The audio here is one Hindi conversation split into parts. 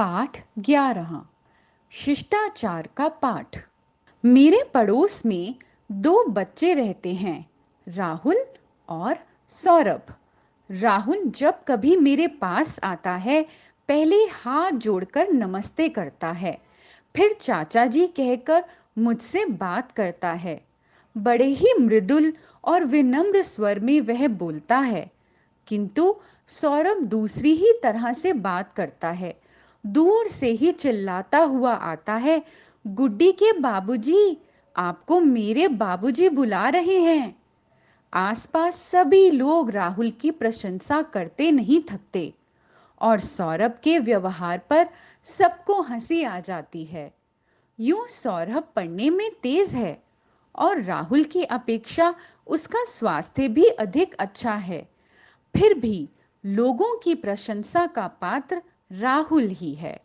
पाठ 11 शिष्टाचार का पाठ। मेरे पड़ोस में दो बच्चे रहते हैं, राहुल और सौरभ। राहुल जब कभी मेरे पास आता है, पहले हाथ जोड़कर नमस्ते करता है, फिर चाचा जी कहकर मुझसे बात करता है। बड़े ही मृदुल और विनम्र स्वर में वह बोलता है। किंतु सौरभ दूसरी ही तरह से बात करता है। दूर से ही चिल्लाता हुआ आता है, गुड्डी के बाबूजी, आपको मेरे बाबूजी बुला रहे हैं। आसपास सभी लोग राहुल की प्रशंसा करते नहीं थकते और सौरभ के व्यवहार पर सबको हंसी आ जाती है। यूं सौरभ पढ़ने में तेज है और राहुल की अपेक्षा उसका स्वास्थ्य भी अधिक अच्छा है। फिर भी लोगों की प्रशंसा का पात्र राहुल ही है।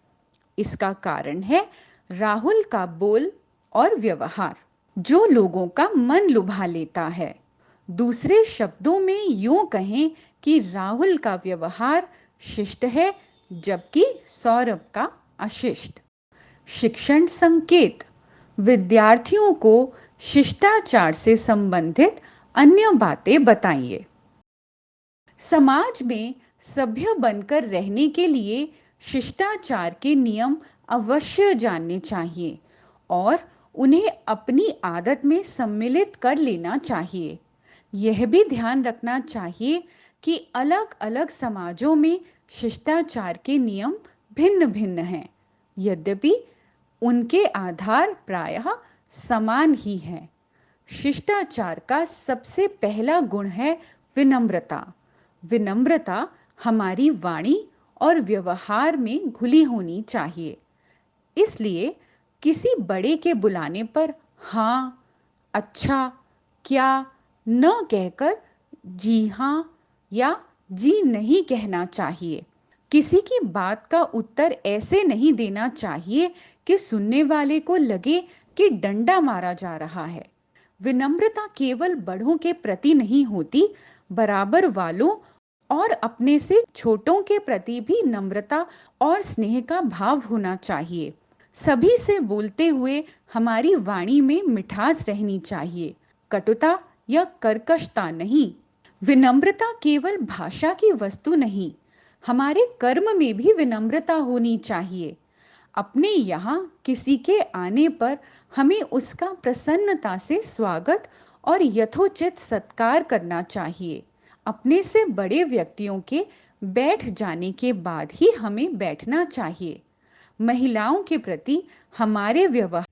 इसका कारण है राहुल का बोल और व्यवहार, जो लोगों का मन लुभा लेता है। दूसरे शब्दों में यूं कहें कि राहुल का व्यवहार शिष्ट है, जबकि सौरभ का अशिष्ट। शिक्षण संकेत। विद्यार्थियों को शिष्टाचार से संबंधित अन्य बातें बताइए। समाज में सभ्य बनकर रहने के लिए शिष्टाचार के नियम अवश्य जानने चाहिए और उन्हें अपनी आदत में सम्मिलित कर लेना चाहिए। यह भी ध्यान रखना चाहिए कि अलग-अलग समाजों में शिष्टाचार के नियम भिन्न-भिन्न हैं, यद्यपि उनके आधार प्रायः समान ही हैं। शिष्टाचार का सबसे पहला गुण है विनम्रता। विनम्रता हमारी वाणी और व्यवहार में घुली होनी चाहिए। इसलिए किसी बड़े के बुलाने पर हाँ, अच्छा, क्या न कहकर जी हाँ या जी नहीं कहना चाहिए। किसी की बात का उत्तर ऐसे नहीं देना चाहिए कि सुनने वाले को लगे कि डंडा मारा जा रहा है। विनम्रता केवल बड़ों के प्रति नहीं होती, बराबर वालों और अपने से छोटों के प्रति भी नम्रता और स्नेह का भाव होना चाहिए। सभी से बोलते हुए हमारी वाणी में मिठास रहनी चाहिए, कटुता या कर्कशता नहीं। विनम्रता केवल भाषा की वस्तु नहीं, हमारे कर्म में भी विनम्रता होनी चाहिए। अपने यहाँ किसी के आने पर हमें उसका प्रसन्नता से स्वागत और यथोचित सत्कार करना चाहिए। अपने से बड़े व्यक्तियों के बैठ जाने के बाद ही हमें बैठना चाहिए। महिलाओं के प्रति हमारे व्यवहार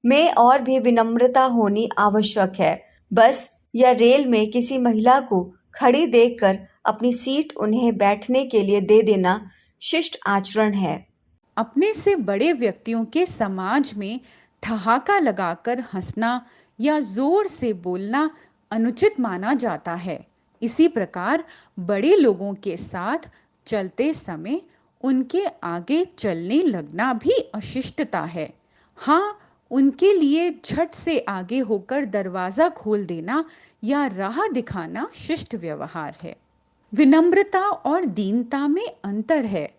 में और भी विनम्रता होनी आवश्यक है। बस या रेल में किसी महिला को खड़ी देखकर अपनी सीट उन्हें बैठने के लिए दे देना शिष्ट आचरण है। अपने से बड़े व्यक्तियों के समाज में ठहाका लगाकर हंसना या जोर से बोलना अनुचित माना जाता है। इसी प्रकार बड़े लोगों के साथ चलते समय उनके आगे चलने लगना भी अशिष्टता है। हाँ, उनके लिए झट से आगे होकर दरवाजा खोल देना या राह दिखाना शिष्ट व्यवहार है। विनम्रता और दीनता में अंतर है।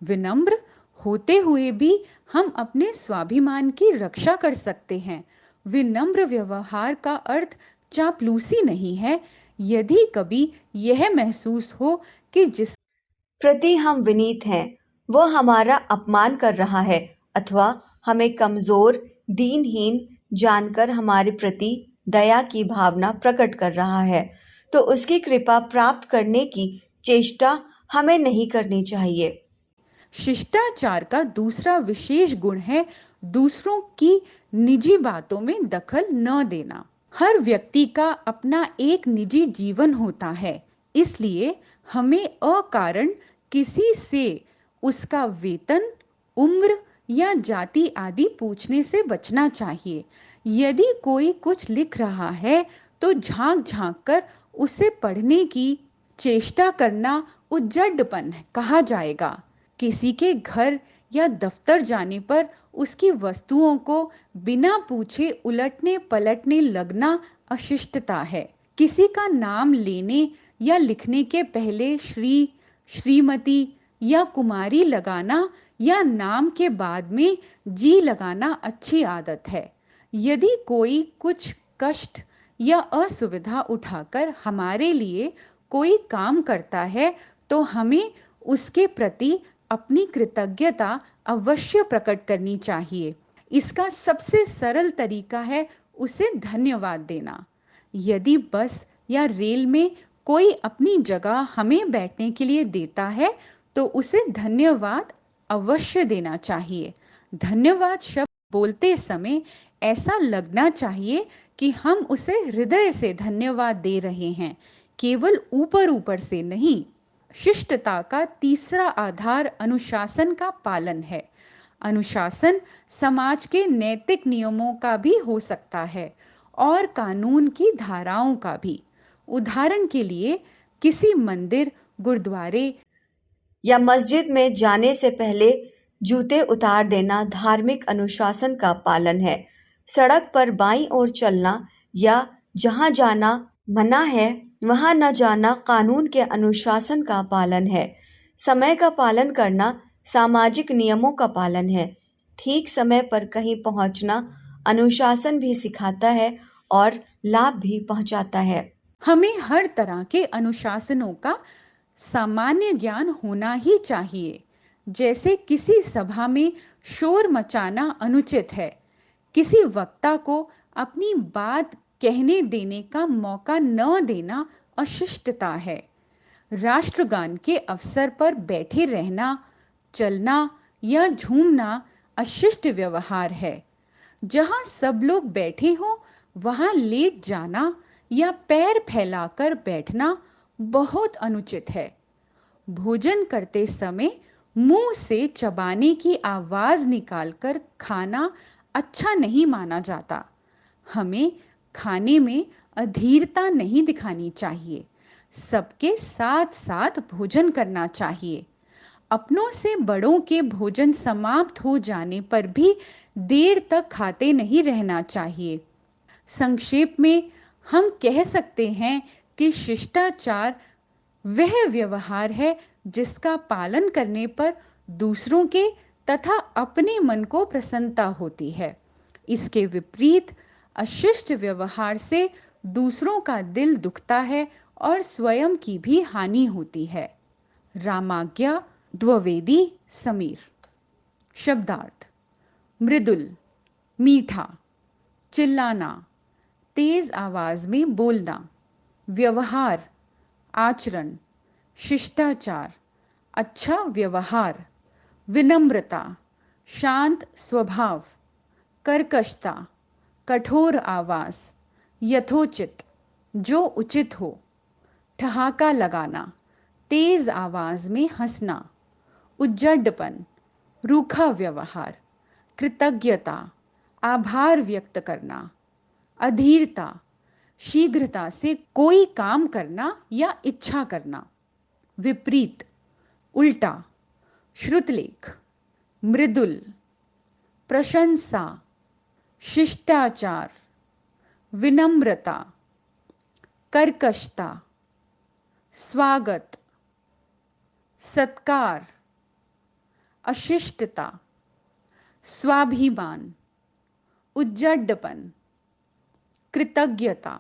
विनम्र होते हुए भी हम अपने स्वाभिमान की रक्षा कर सकते हैं। विनम्र व्यवहार का अर्थ चापलूसी नहीं है। यदि कभी यह महसूस हो कि जिस प्रति हम विनीत हैं, वह हमारा अपमान कर रहा है अथवा हमें कमजोर, दीनहीन जानकर हमारे प्रति दया की भावना प्रकट कर रहा है, तो उसकी कृपा प्राप्त करने की चेष्टा हमें नहीं करनी चाहिए। शिष्टाचार का दूसरा विशेष गुण है दूसरों की निजी बातों में दखल न देना। हर व्यक्ति का अपना एक निजी जीवन होता है, इसलिए हमें अकारण किसी से उसका वेतन, उम्र या जाति आदि पूछने से बचना चाहिए। यदि कोई कुछ लिख रहा है तो झांक झांक कर उसे पढ़ने की चेष्टा करना उद्दंडपन कहा जाएगा। किसी के घर या दफ्तर जाने पर उसकी वस्तुओं को बिना पूछे उलटने पलटने लगना अशिष्टता है। किसी का नाम लेने या लिखने के पहले श्री, श्रीमती या कुमारी लगाना या नाम के बाद में जी लगाना अच्छी आदत है। यदि कोई कुछ कष्ट या असुविधा उठाकर हमारे लिए कोई काम करता है तो हमें उसके प्रति अपनी कृतज्ञता अवश्य प्रकट करनी चाहिए। इसका सबसे सरल तरीका है उसे धन्यवाद देना। यदि बस या रेल में कोई अपनी जगह हमें बैठने के लिए देता है तो उसे धन्यवाद अवश्य देना चाहिए। धन्यवाद शब्द बोलते समय ऐसा लगना चाहिए कि हम उसे हृदय से धन्यवाद दे रहे हैं, केवल ऊपर ऊपर से नहीं। शिष्टता का तीसरा आधार अनुशासन का पालन है। अनुशासन समाज के नैतिक नियमों का भी हो सकता है और कानून की धाराओं का भी। उदाहरण के लिए किसी मंदिर, गुरुद्वारे या मस्जिद में जाने से पहले जूते उतार देना धार्मिक अनुशासन का पालन है। सड़क पर बाईं ओर चलना या जहां जाना मना है वहां न जाना कानून के अनुशासन का पालन है। समय का पालन करना सामाजिक नियमों का पालन है। ठीक समय पर कहीं पहुंचना अनुशासन भी सिखाता है और लाभ भी पहुंचाता है। हमें हर तरह के अनुशासनों का सामान्य ज्ञान होना ही चाहिए। जैसे किसी सभा में शोर मचाना अनुचित है, किसी वक्ता को अपनी बात कहने देने का मौका न देना अशिष्टता है, राष्ट्रगान के अवसर पर बैठे रहना, चलना या झूमना अशिष्ट व्यवहार है, जहां सब लोग बैठे हों वहां लेट जाना या पैर फैलाकर बैठना बहुत अनुचित है। भोजन करते समय मुंह से चबाने की आवाज निकालकर खाना अच्छा नहीं माना जाता। हमें खाने में अधीरता नहीं दिखानी चाहिए, सबके साथ साथ भोजन करना चाहिए। अपनों से बड़ों के भोजन समाप्त हो जाने पर भी देर तक खाते नहीं रहना चाहिए। संक्षेप में हम कह सकते हैं कि शिष्टाचार वह व्यवहार है जिसका पालन करने पर दूसरों के तथा अपने मन को प्रसन्नता होती है। इसके विपरीत अशिष्ट व्यवहार से दूसरों का दिल दुखता है और स्वयं की भी हानि होती है। रामाज्ञा द्विवेदी समीर। शब्दार्थ: मृदुल, मीठा, चिल्लाना, तेज आवाज में बोलना। व्यवहार, आचरण, शिष्टाचार, अच्छा व्यवहार। विनम्रता, शांत स्वभाव। कर्कशता, कठोर आवाज, यथोचित, जो उचित हो। ठहाका लगाना, तेज आवाज में हंसना। उज्जडपन, रूखा व्यवहार। कृतज्ञता, आभार व्यक्त करना। अधीरता, शीघ्रता से कोई काम करना या इच्छा करना। विपरीत, उल्टा। श्रुतलेख: मृदुल, प्रशंसा, शिष्टाचार, विनम्रता, कर्कशता, स्वागत, सत्कार, अशिष्टता, स्वाभिमान, उज्जडपन, कृतज्ञता।